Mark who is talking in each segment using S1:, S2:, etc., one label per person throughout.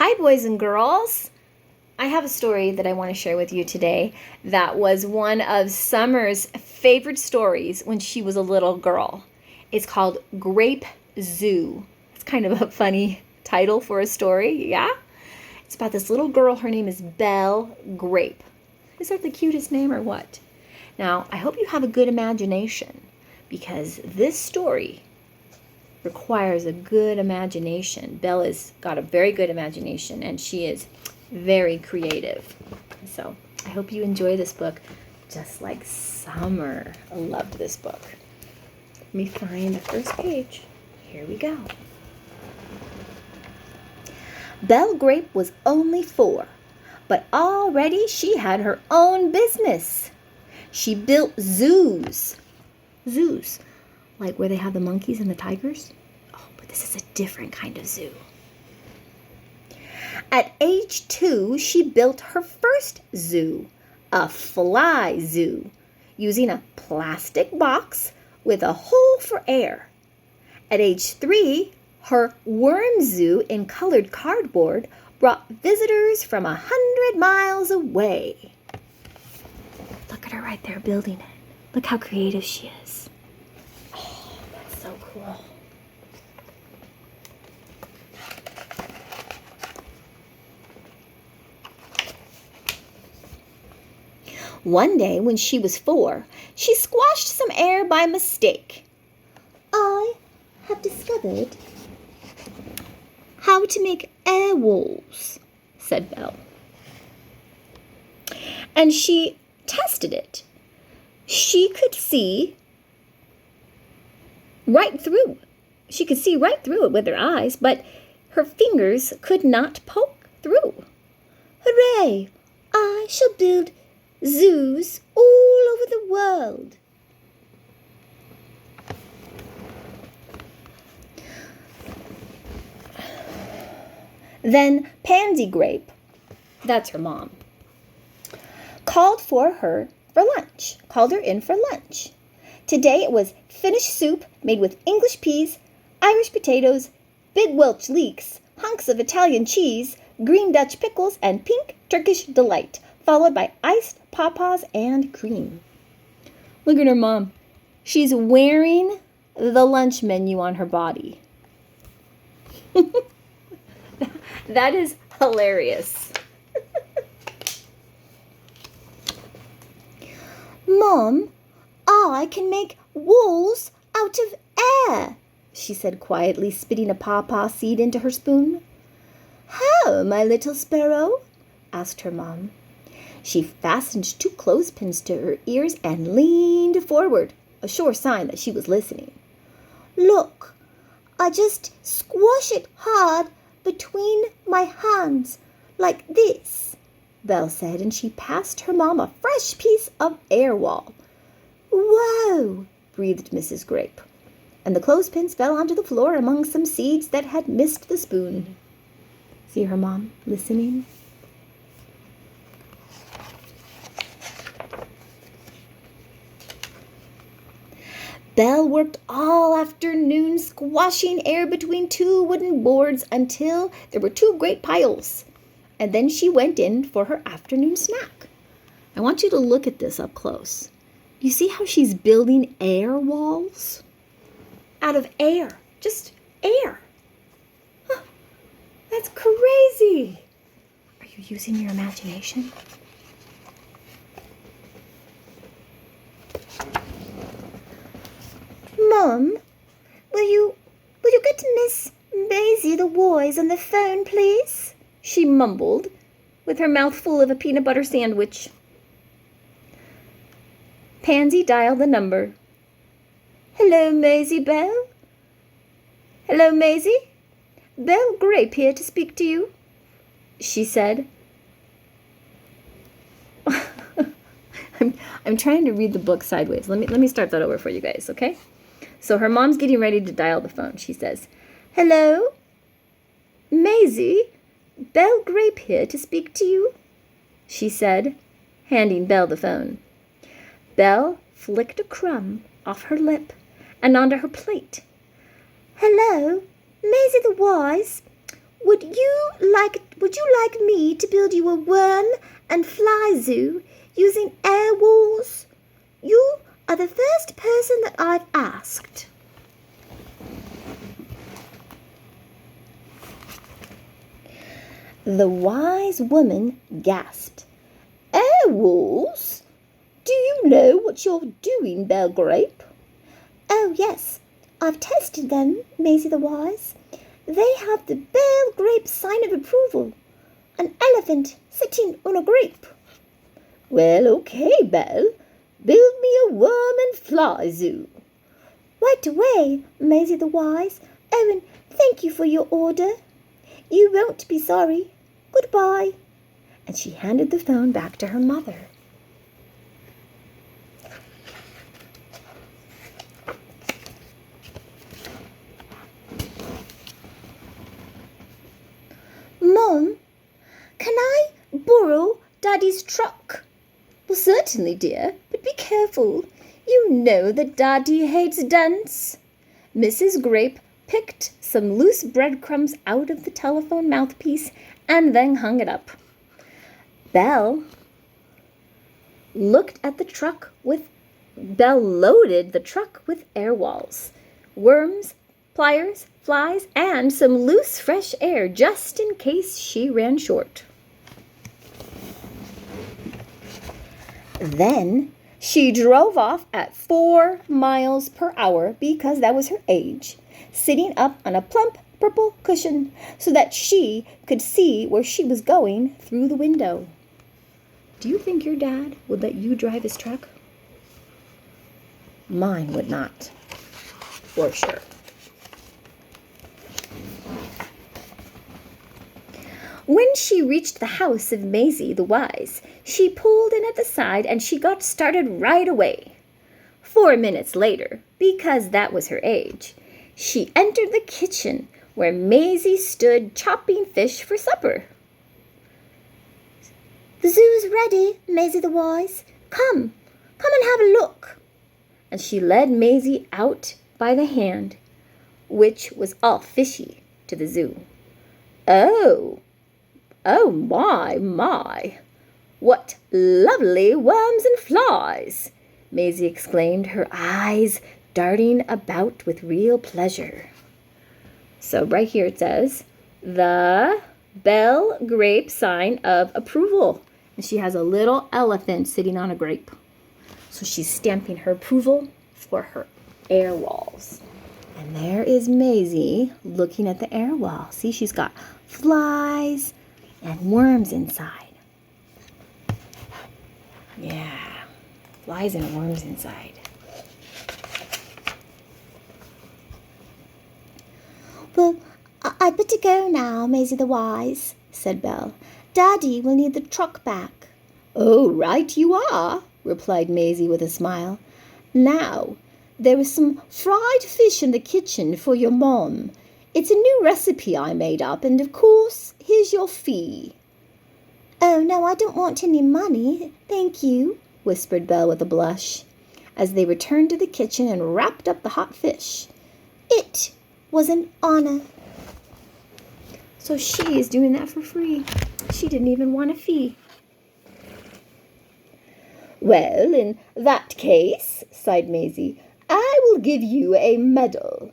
S1: Hi, boys and girls. I have a story that I want to share with you today that was one of Summer's favorite stories when she was a little girl. It's called Grape Zoo. It's kind of a funny title for a story, yeah? It's about this little girl. Her name is Belle Grape. Is that the cutest name or what? Now, I hope you have a good imagination because this story requires a good imagination. Belle has got a very good imagination and she is very creative. So I hope you enjoy this book just like Summer loved this book. Let me find the first page. Here we go. Belle Grape was only 4, but already she had her own business. She built zoos. Zoos, like where they have the monkeys and the tigers. Oh, but this is a different kind of zoo. At age 2, she built her first zoo, a fly zoo, using a plastic box with a hole for air. At age 3, her worm zoo in colored cardboard brought visitors from 100 miles away. Look at her right there building it. Look how creative she is. Oh, that's so cool. One day when she was 4, she squashed some air by mistake. I have discovered how to make air walls, said Belle. And she tested it. She could see right through. She could see right through it with her eyes, but her fingers could not poke through. Hooray! I shall build zoos all over the world. Then Pansy Grape, that's her mom, called her in for lunch. Today it was Finnish soup made with English peas, Irish potatoes, big Welsh leeks, hunks of Italian cheese, green Dutch pickles, and pink Turkish delight, followed by iced pawpaws and cream. Look at her mom. She's wearing the lunch menu on her body. That is hilarious. Mom, I can make walls out of air, she said quietly, spitting a pawpaw seed into her spoon. How, my little sparrow? Asked her mom. She fastened 2 clothespins to her ears and leaned forward, a sure sign that she was listening. Look, I just squash it hard between my hands, like this, Belle said, and she passed her mom a fresh piece of air wall. Whoa, breathed Mrs. Grape, and the clothespins fell onto the floor among some seeds that had missed the spoon. See her mom listening? Belle worked all afternoon squashing air between 2 wooden boards until there were 2 great piles. And then she went in for her afternoon snack. I want you to look at this up close. You see how she's building air walls? Out of air. Just air. Huh, that's crazy. Are you using your imagination? Mom, will you get Miss Maisie the Wise on the phone, please? She mumbled, with her mouth full of a peanut butter sandwich. Pansy dialed the number. Hello, Maisie Belle? Hello, Maisie? Belle Grape here to speak to you, she said. I'm trying to read the book sideways. Let me start that over for you guys, okay? So her mom's getting ready to dial the phone. She says, Hello? Maisie? Belle Grape here to speak to you, she said, handing Belle the phone. Belle flicked a crumb off her lip and onto her plate. Hello? Maisie the Wise?
S2: Would you like me to build you a worm and fly zoo using air walls? You are the first person that I've asked." The wise woman gasped. "Air walls? Do you know what you're doing, Belle Grape?" "Oh, yes, I've tested them, Maisie the Wise. They have the Belle Grape sign of approval. An elephant sitting on a grape." "Well, okay, Belle. Build me a worm and fly zoo." "Right away, Maisie the Wise. Oh, and thank you for your order. You won't be sorry. Goodbye." And she handed the phone back to her mother. "Mom, can I borrow Daddy's truck?" "Well, certainly, dear, but be careful. You know that Daddy hates dents." Mrs. Grape picked some loose breadcrumbs out of the telephone mouthpiece and then hung it up. Belle loaded the truck with air walls, worms, pliers, flies, and some loose fresh air just in case she ran short. Then she drove off at 4 miles per hour because that was her age, sitting up on a plump purple cushion so that she could see where she was going through the window. Do you think your dad would let you drive his truck? Mine would not, for sure. When she reached the house of Maisie the Wise, she pulled in at the side and she got started right away. 4 minutes later, because that was her age, she entered the kitchen where Maisie stood chopping fish for supper. "The zoo's ready, Maisie the Wise. Come and have a look." And she led Maisie out by the hand, which was all fishy, to the zoo. Oh, my, what lovely worms and flies!" Maisie exclaimed, her eyes darting about with real pleasure. So right here it says, the Belle Grape sign of approval. And she has a little elephant sitting on a grape. So she's stamping her approval for her air walls. And there is Maisie looking at the air wall. See, she's got flies and worms inside. Yeah, flies and worms inside. "Well, I'd better go now, Maisie the Wise," said Belle. "Daddy will need the truck back." "Oh, right you are," replied Maisie with a smile. "Now, there is some fried fish in the kitchen for your mom. It's a new recipe I made up, and of course, here's your fee." "Oh, no, I don't want any money, thank you," whispered Belle with a blush, as they returned to the kitchen and wrapped up the hot fish. "It was an honor." So she is doing that for free. She didn't even want a fee. "Well, in that case," sighed Maisie, "I will give you a medal."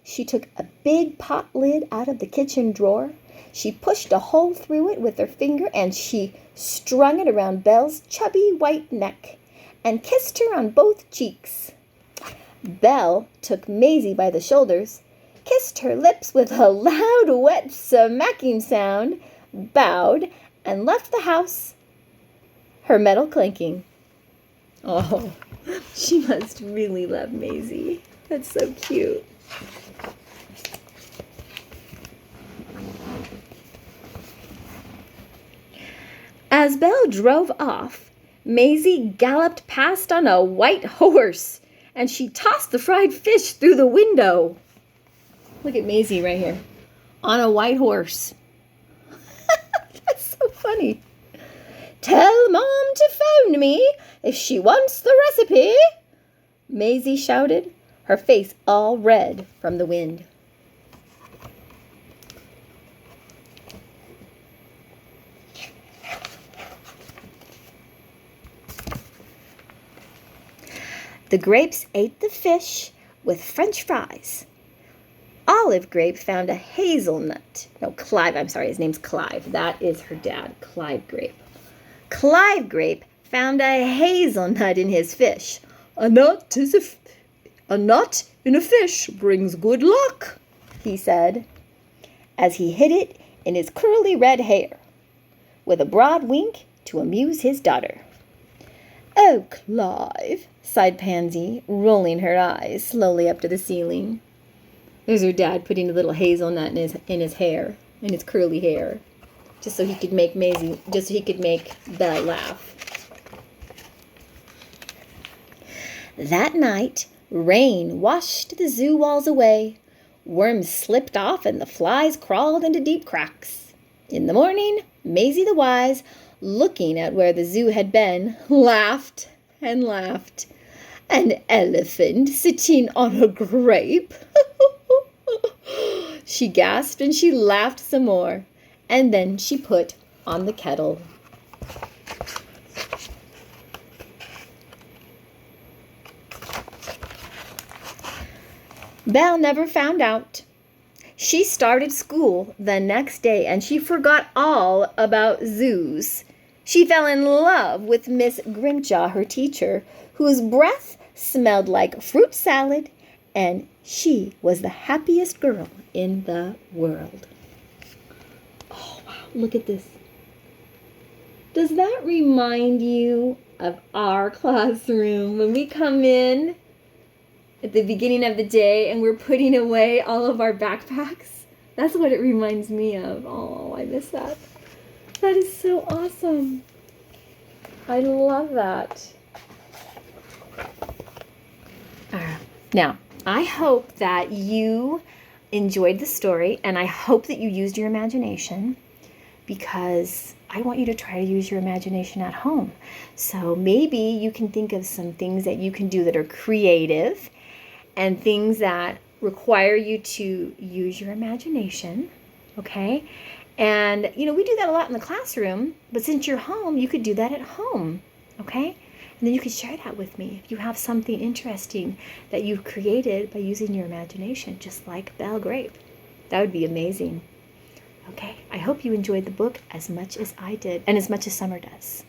S2: She took a big pot lid out of the kitchen drawer. She pushed a hole through it with her finger, and she strung it around Belle's chubby white neck and kissed her on both cheeks. Belle took Maisie by the shoulders, kissed her lips with a loud, wet, smacking sound, bowed, and left the house, her medal clinking. Oh, she must really love Maisie. That's so cute. As Belle drove off, Maisie galloped past on a white horse, and she tossed the fried fish through the window. Look at Maisie right here, on a white horse. That's so funny. "Tell Mom to phone me if she wants the recipe," Maisie shouted, her face all red from the wind. The grapes ate the fish with French fries. Olive Grape found a hazelnut. No, Clive, I'm sorry, his name's Clive. That is her dad, Clive Grape. Clive Grape found a hazelnut in his fish. A nut in a fish brings good luck, he said, as he hid it in his curly red hair, with a broad wink to amuse his daughter. Oh, Clive, sighed Pansy, rolling her eyes slowly up to the ceiling. There's her dad putting a little hazelnut in his hair, in his curly hair, just so he could make Belle laugh. That night, rain washed the zoo walls away. Worms slipped off and the flies crawled into deep cracks. In the morning, Maisie the Wise, looking at where the zoo had been, laughed and laughed. An elephant sitting on a grape? She gasped and she laughed some more, and then she put on the kettle. Belle never found out. She started school the next day and she forgot all about zoos. She fell in love with Miss Grimjaw, her teacher, whose breath smelled like fruit salad, and she was the happiest girl in the world. Oh, wow, look at this. Does that remind you of our classroom when we come in at the beginning of the day and we're putting away all of our backpacks? That's what it reminds me of. Oh, I miss that. That is so awesome. I love that. Now, I hope that you enjoyed the story, and I hope that you used your imagination, because I want you to try to use your imagination at home. So maybe you can think of some things that you can do that are creative and things that require you to use your imagination, okay? And, we do that a lot in the classroom, but since you're home, you could do that at home, okay? And then you can share that with me if you have something interesting that you've created by using your imagination, just like Belle Grape. That would be amazing. Okay, I hope you enjoyed the book as much as I did, and as much as Summer does.